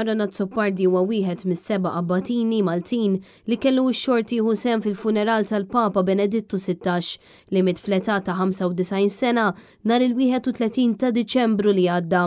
Aronat Zoppardi huwa wieħed mis-7 abbatini Maltin li kellu x-xorti jieħu sehem fil-funeral tal-Papa Benedittu 16 li miet fl-età ta' 95 sena nhar il-31 ta' Diċembru li għadda.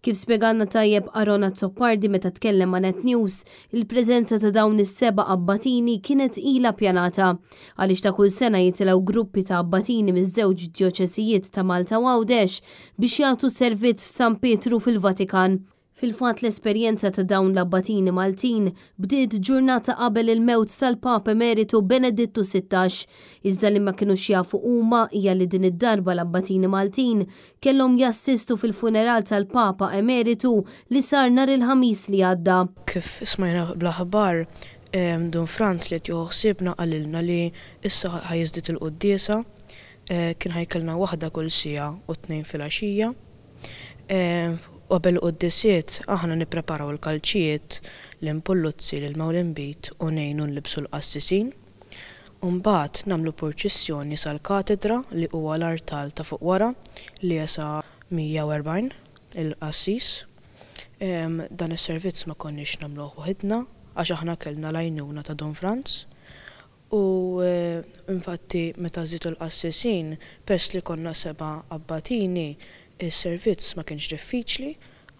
Kif spjegalna tajjeb Aronat Zoppardi meta tkellem ma' Net News, il-preżenza ta' dawn is-7 abbatini kienet ilha ppjanata għaliex ta' kull sena jitilgħu gruppi ta' abbatini miż-żewġ djoċesijiet ta' Malta u Għawdex biex jagħtu servizz f'San Pietru fil-Vatikan. Fil-fatt l-esperjenza ta' dawn l-abbatini Maltin bdiet ġurnata qabel il-mewt tal-Papa Emeritu Benedittu 16, iżda li ma kinux jafu huma hija li din id-darba l-abbatini Maltin kellhom jassistu fil-funeral tal-Papa Emeritu li sar nhar il-Ħamis li għadda. Kif smajna bl-aħbar Dun Franz li qed jieħu ħsiebna qalilna li issa ħajżdiet il-quddiesa kien ħajkelna waħda kull siegħa u 2 filgħaxija. Qabel qudiesiet aħna nippreparaw il-kalċijiet l-impulluzzi lill-mawlenbit u ngħinu nlibsu l-qassisin. U mbagħad nagħmlu purċissjoni sal-katedra li huwa l-artal ta' fuq wara li jesa 140 il-qassis. Dan is-servizz ma konniex nagħmluh waħedna għax aħna kellna l-għajnuna ta' Don Franz. U infatti meta żidu l-qassisin peress li konna 7 abbatini is-servizz ma kienx diffiċli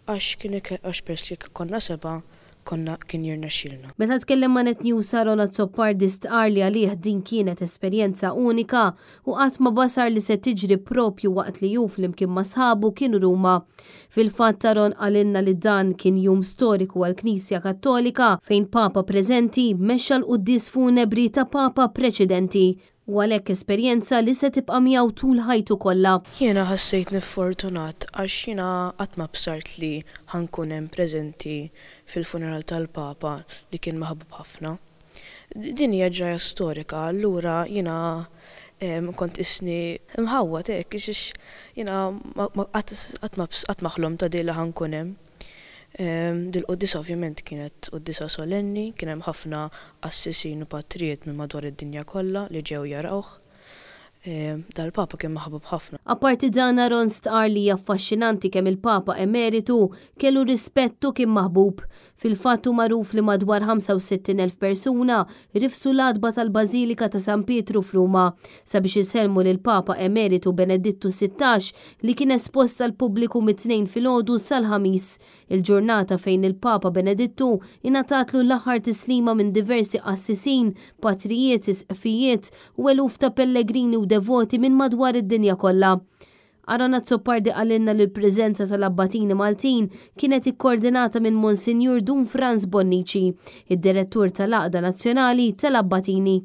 għax peress li konna 7 kien jirnexxielna. Meta tkellem ma' Net News Aronat Zoppardi stqar li għalih din kienet esperjenza unika u qatt ma basar li se tiġri propju waqt li hu flimkien ma' sħabu kienu Ruma. Fil-fatt Aron qalilna li dan kien jum storiku għall-Knisja Kattolika fejn Papa preżenti mexxa l-quddies funebri ta' Papa preċedenti. U għalhekk esperjenza li se tibqa' miegħu tul ħajtu kollha. Jiena ħassejt niffortunat għax jiena qatt ma bsart li ħankun hemm preżenti fil-funeral tal-Papa li kien maħbub ħafna. Din hija ġraja storika, allura jiena kont isni mħawwad hekk għax jiena qatt ma ħlom ta' din li ħankun hemm. Dil-qudiesa ovvjament kienet qudiesa solenni, kien hemm ħafna qassisin u patrijiet minn madwar id-dinja kollha li ġew jarawh. Dal-Papa kien maħbub ħafna. Apparti dan Aron stqar li affaxxinanti kemm il-Papa Emeritu kellu rispettu kien maħbub. Fil-fattu magħruf li madwar 65,000 persuna rifsu l-adba tal-Bażilika ta' San Pietru f'Ruma sabiex isellmu lil Papa Emeritu Benedittu 16 li kien espost tal-pubbliku mit-2 filgħodu sal-Ħamis, il-ġurnata fejn il-Papa Benedittu ingħatatlu l-aħħar tislima minn diversi qassisin, patrijiet, isqfijiet u eluf ta' pellegrini u devoti minn madwar id-dinja kollha. Aronat Zoppardi qalilna li l-preżenza tal-abbatini Maltin kienet ikkoordinata minn Monsinjur Dun Franz Bonnici, id-direttur tal-Għaqda Nazzjonali tal-Abbatini.